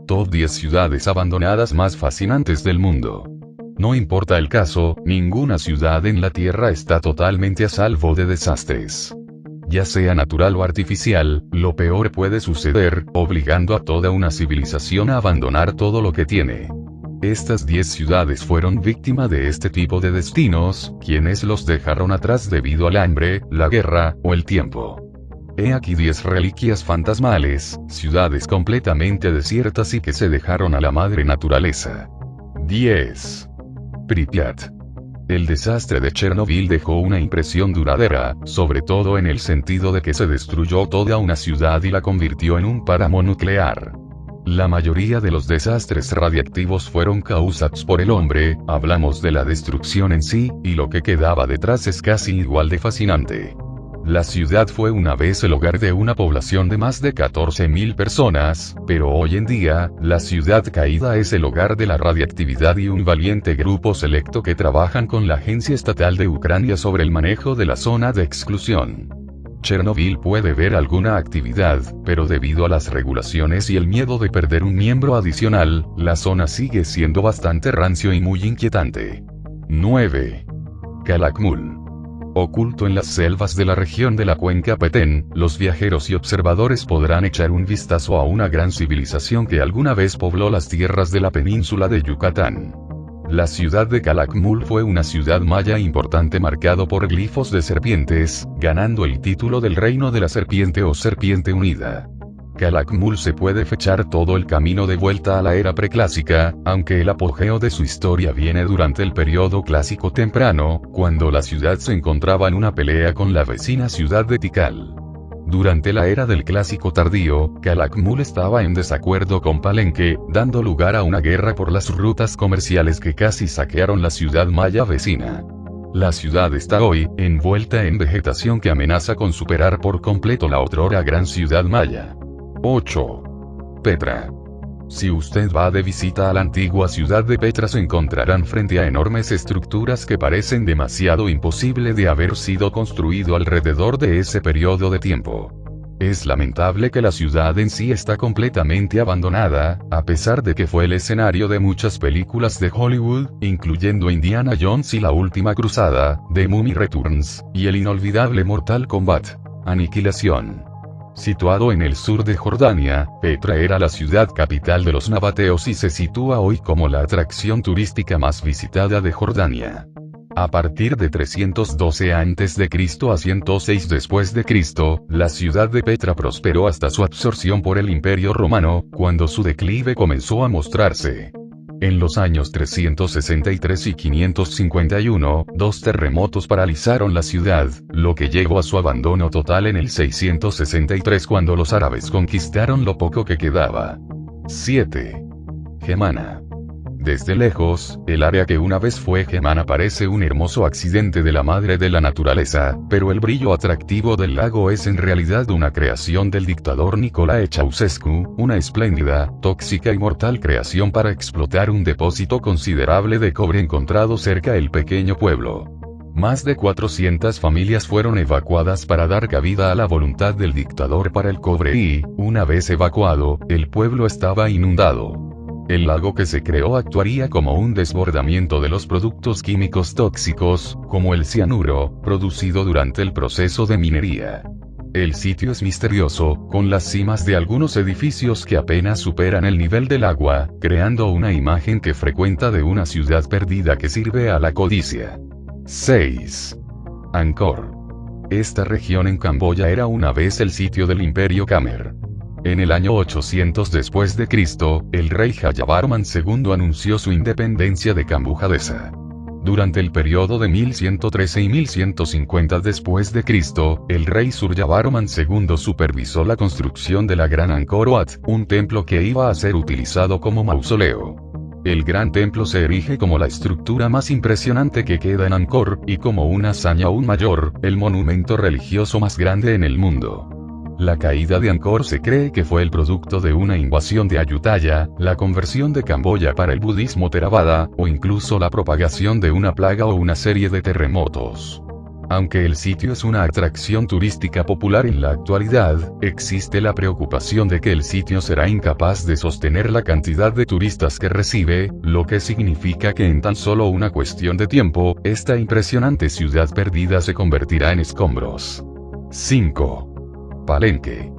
Top 10 ciudades abandonadas más fascinantes del mundo. No importa el caso, ninguna ciudad en la Tierra está totalmente a salvo de desastres. Ya sea natural o artificial, lo peor puede suceder, obligando a toda una civilización a abandonar todo lo que tiene. Estas 10 ciudades fueron víctimas de este tipo de destinos, quienes los dejaron atrás debido al hambre, la guerra, o el tiempo. He aquí 10 reliquias fantasmales, ciudades completamente desiertas y que se dejaron a la madre naturaleza. 10. Pripyat. El desastre de Chernobyl dejó una impresión duradera, sobre todo en el sentido de que se destruyó toda una ciudad y la convirtió en un páramo nuclear. La mayoría de los desastres radiactivos fueron causados por el hombre, hablamos de la destrucción en sí, y lo que quedaba detrás es casi igual de fascinante. La ciudad fue una vez el hogar de una población de más de 14.000 personas, pero hoy en día, la ciudad caída es el hogar de la radiactividad y un valiente grupo selecto que trabajan con la Agencia Estatal de Ucrania sobre el manejo de la zona de exclusión. Chernobyl puede ver alguna actividad, pero debido a las regulaciones y el miedo de perder un miembro adicional, la zona sigue siendo bastante rancio y muy inquietante. 9. Calakmul. Oculto en las selvas de la región de la cuenca Petén, los viajeros y observadores podrán echar un vistazo a una gran civilización que alguna vez pobló las tierras de la península de Yucatán. La ciudad de Calakmul fue una ciudad maya importante marcado por glifos de serpientes, ganando el título del Reino de la Serpiente o Serpiente Unida. Calakmul se puede fechar todo el camino de vuelta a la era preclásica, aunque el apogeo de su historia viene durante el periodo clásico temprano, cuando la ciudad se encontraba en una pelea con la vecina ciudad de Tikal. Durante la era del clásico tardío, Calakmul estaba en desacuerdo con Palenque, dando lugar a una guerra por las rutas comerciales que casi saquearon la ciudad maya vecina. La ciudad está hoy, envuelta en vegetación que amenaza con superar por completo la otrora gran ciudad maya. 8. Petra. Si usted va de visita a la antigua ciudad de Petra se encontrarán frente a enormes estructuras que parecen demasiado imposible de haber sido construido alrededor de ese periodo de tiempo. Es lamentable que la ciudad en sí está completamente abandonada, a pesar de que fue el escenario de muchas películas de Hollywood, incluyendo Indiana Jones y la Última Cruzada, The Mummy Returns, y el inolvidable Mortal Kombat. Aniquilación. Situado en el sur de Jordania, Petra era la ciudad capital de los nabateos y se sitúa hoy como la atracción turística más visitada de Jordania. A partir de 312 a.C. a 106 después de Cristo, la ciudad de Petra prosperó hasta su absorción por el Imperio Romano, cuando su declive comenzó a mostrarse. En los años 363 y 551, 2 terremotos paralizaron la ciudad, lo que llevó a su abandono total en el 663 cuando los árabes conquistaron lo poco que quedaba. 7. Gemana. Desde lejos, el área que una vez fue Gemana parece un hermoso accidente de la madre de la naturaleza, pero el brillo atractivo del lago es en realidad una creación del dictador Nicolae Ceausescu, una espléndida, tóxica y mortal creación para explotar un depósito considerable de cobre encontrado cerca del pequeño pueblo. Más de 400 familias fueron evacuadas para dar cabida a la voluntad del dictador para el cobre y, una vez evacuado, el pueblo estaba inundado. El lago que se creó actuaría como un desbordamiento de los productos químicos tóxicos, como el cianuro, producido durante el proceso de minería. El sitio es misterioso, con las cimas de algunos edificios que apenas superan el nivel del agua, creando una imagen que frecuenta de una ciudad perdida que sirve a la codicia. 6. Angkor. Esta región en Camboya era una vez el sitio del Imperio Khmer. En el año 800 después de Cristo, el rey Jayavarman II anunció su independencia de Kambujadesa. Durante el periodo de 1113 y 1150 después de Cristo, el rey Suryavarman II supervisó la construcción de la Gran Angkor Wat, un templo que iba a ser utilizado como mausoleo. El gran templo se erige como la estructura más impresionante que queda en Angkor, y como una hazaña aún mayor, el monumento religioso más grande en el mundo. La caída de Angkor se cree que fue el producto de una invasión de Ayutthaya, la conversión de Camboya para el budismo Theravada, o incluso la propagación de una plaga o una serie de terremotos. Aunque el sitio es una atracción turística popular en la actualidad, existe la preocupación de que el sitio será incapaz de sostener la cantidad de turistas que recibe, lo que significa que en tan solo una cuestión de tiempo, esta impresionante ciudad perdida se convertirá en escombros. 5. Palenque.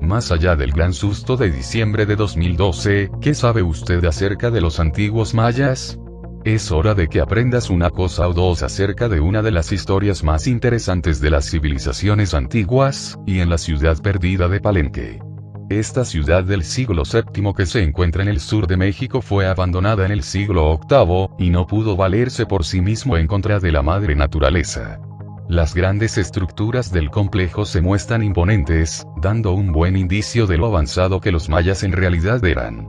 Más allá del gran susto de diciembre de 2012, ¿qué sabe usted acerca de los antiguos mayas? Es hora de que aprendas una cosa o dos acerca de una de las historias más interesantes de las civilizaciones antiguas, y en la ciudad perdida de Palenque. Esta ciudad del siglo VII que se encuentra en el sur de México fue abandonada en el siglo VIII, y no pudo valerse por sí mismo en contra de la madre naturaleza. Las grandes estructuras del complejo se muestran imponentes, dando un buen indicio de lo avanzado que los mayas en realidad eran.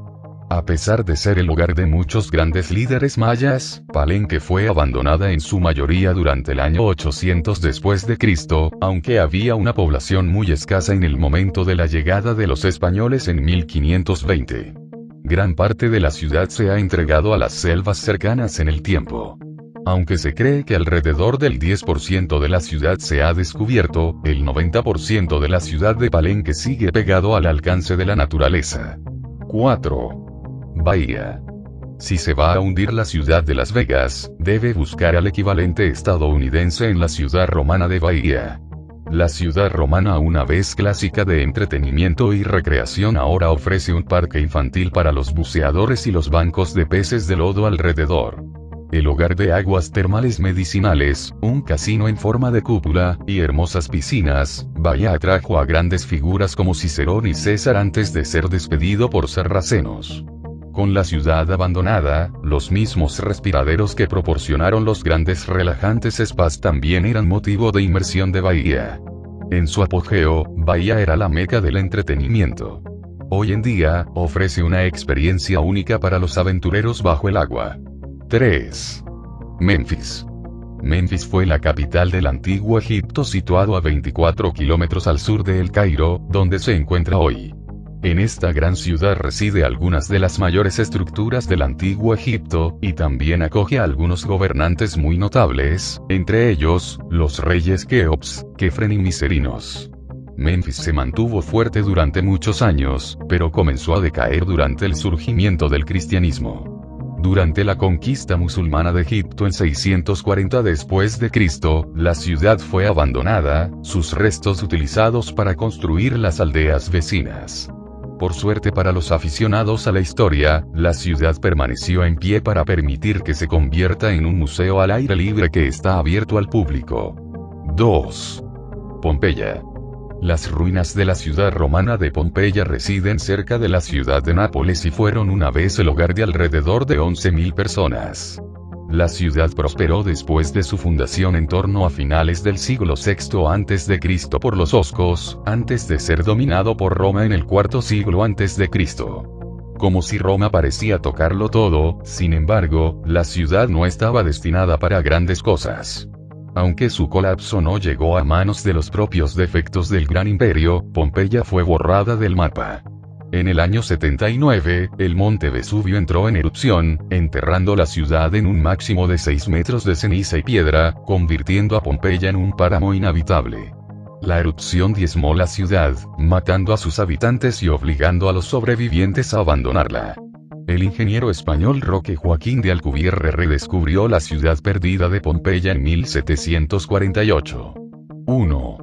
A pesar de ser el hogar de muchos grandes líderes mayas, Palenque fue abandonada en su mayoría durante el año 800 después de Cristo, aunque había una población muy escasa en el momento de la llegada de los españoles en 1520. Gran parte de la ciudad se ha entregado a las selvas cercanas en el tiempo. Aunque se cree que alrededor del 10% de la ciudad se ha descubierto, el 90% de la ciudad de Palenque sigue pegado al alcance de la naturaleza. 4. Bahía. Si se va a hundir la ciudad de Las Vegas, debe buscar al equivalente estadounidense en la ciudad romana de Bahía. La ciudad romana, una vez clásica de entretenimiento y recreación, ahora ofrece un parque infantil para los buceadores y los bancos de peces de lodo alrededor. El hogar de aguas termales medicinales, un casino en forma de cúpula, y hermosas piscinas, Bahía atrajo a grandes figuras como Cicerón y César antes de ser despedido por sarracenos. Con la ciudad abandonada, los mismos respiraderos que proporcionaron los grandes relajantes spas también eran motivo de inmersión de Bahía. En su apogeo, Bahía era la meca del entretenimiento. Hoy en día, ofrece una experiencia única para los aventureros bajo el agua. 3. Memphis. Memphis fue la capital del antiguo Egipto, situado a 24 kilómetros al sur de El Cairo, donde se encuentra hoy. En esta gran ciudad reside algunas de las mayores estructuras del antiguo Egipto, y también acoge a algunos gobernantes muy notables, entre ellos, los reyes Keops, Kefren y Miserinos. Memphis se mantuvo fuerte durante muchos años, pero comenzó a decaer durante el surgimiento del cristianismo. Durante la conquista musulmana de Egipto en 640 después de Cristo, la ciudad fue abandonada, sus restos utilizados para construir las aldeas vecinas. Por suerte para los aficionados a la historia, la ciudad permaneció en pie para permitir que se convierta en un museo al aire libre que está abierto al público. 2. Pompeya. Las ruinas de la ciudad romana de Pompeya residen cerca de la ciudad de Nápoles y fueron una vez el hogar de alrededor de 11.000 personas. La ciudad prosperó después de su fundación en torno a finales del siglo VI a.C. por los oscos, antes de ser dominado por Roma en el IV siglo a.C. Como si Roma parecía tocarlo todo, sin embargo, la ciudad no estaba destinada para grandes cosas. Aunque su colapso no llegó a manos de los propios defectos del gran imperio, Pompeya fue borrada del mapa. En el año 79, el monte Vesubio entró en erupción, enterrando la ciudad en un máximo de 6 metros de ceniza y piedra, convirtiendo a Pompeya en un páramo inhabitable. La erupción diezmó la ciudad, matando a sus habitantes y obligando a los sobrevivientes a abandonarla. El ingeniero español Roque Joaquín de Alcubierre redescubrió la ciudad perdida de Pompeya en 1748. 1.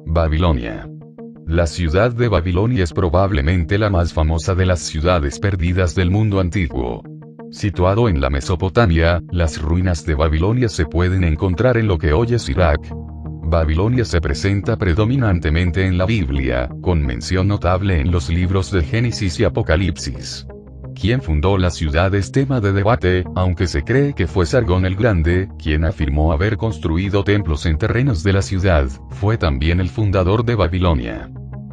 Babilonia. La ciudad de Babilonia es probablemente la más famosa de las ciudades perdidas del mundo antiguo. Situado en la Mesopotamia, las ruinas de Babilonia se pueden encontrar en lo que hoy es Irak. Babilonia se presenta predominantemente en la Biblia, con mención notable en los libros de Génesis y Apocalipsis. Quien fundó la ciudad es tema de debate, aunque se cree que fue Sargón el Grande, quien afirmó haber construido templos en terrenos de la ciudad, fue también el fundador de Babilonia.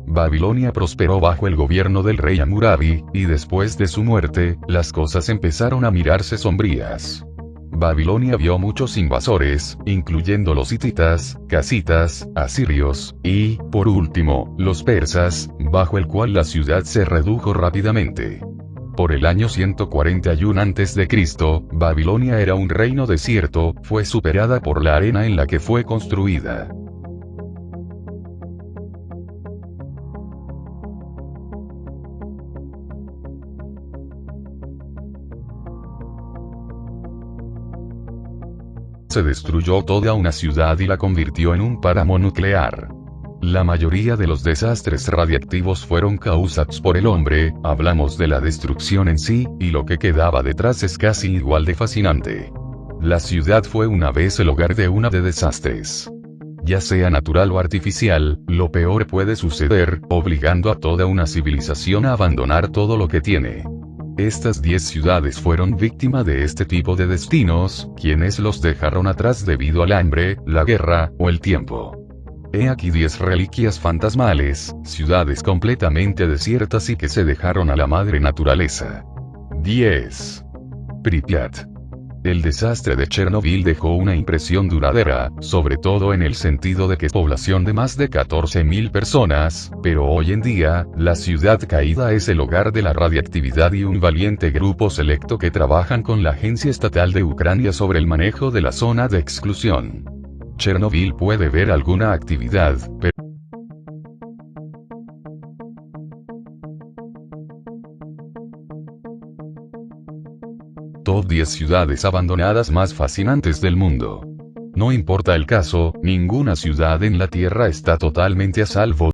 Babilonia prosperó bajo el gobierno del rey Hammurabi, y después de su muerte, las cosas empezaron a mirarse sombrías. Babilonia vio muchos invasores, incluyendo los hititas, casitas, asirios, y, por último, los persas, bajo el cual la ciudad se redujo rápidamente. Por el año 141 a.C., Babilonia era un reino desierto, fue superada por la arena en la que fue construida. Se destruyó toda una ciudad y la convirtió en un páramo nuclear. La mayoría de los desastres radiactivos fueron causados por el hombre, hablamos de la destrucción en sí, y lo que quedaba detrás es casi igual de fascinante. La ciudad fue una vez el hogar de una de desastres. Ya sea natural o artificial, lo peor puede suceder, obligando a toda una civilización a abandonar todo lo que tiene. Estas 10 ciudades fueron víctima de este tipo de destinos, quienes los dejaron atrás debido al hambre, la guerra, o el tiempo. He aquí 10 reliquias fantasmales, ciudades completamente desiertas y que se dejaron a la madre naturaleza. 10. Pripyat. El desastre de Chernobyl dejó una impresión duradera, sobre todo en el sentido de que población de más de 14.000 personas, pero hoy en día, la ciudad caída es el hogar de la radiactividad y un valiente grupo selecto que trabajan con la Agencia Estatal de Ucrania sobre el manejo de la zona de exclusión. Chernobyl puede ver alguna actividad, pero Top 10 ciudades abandonadas más fascinantes del mundo. No importa el caso, ninguna ciudad en la Tierra está totalmente a salvo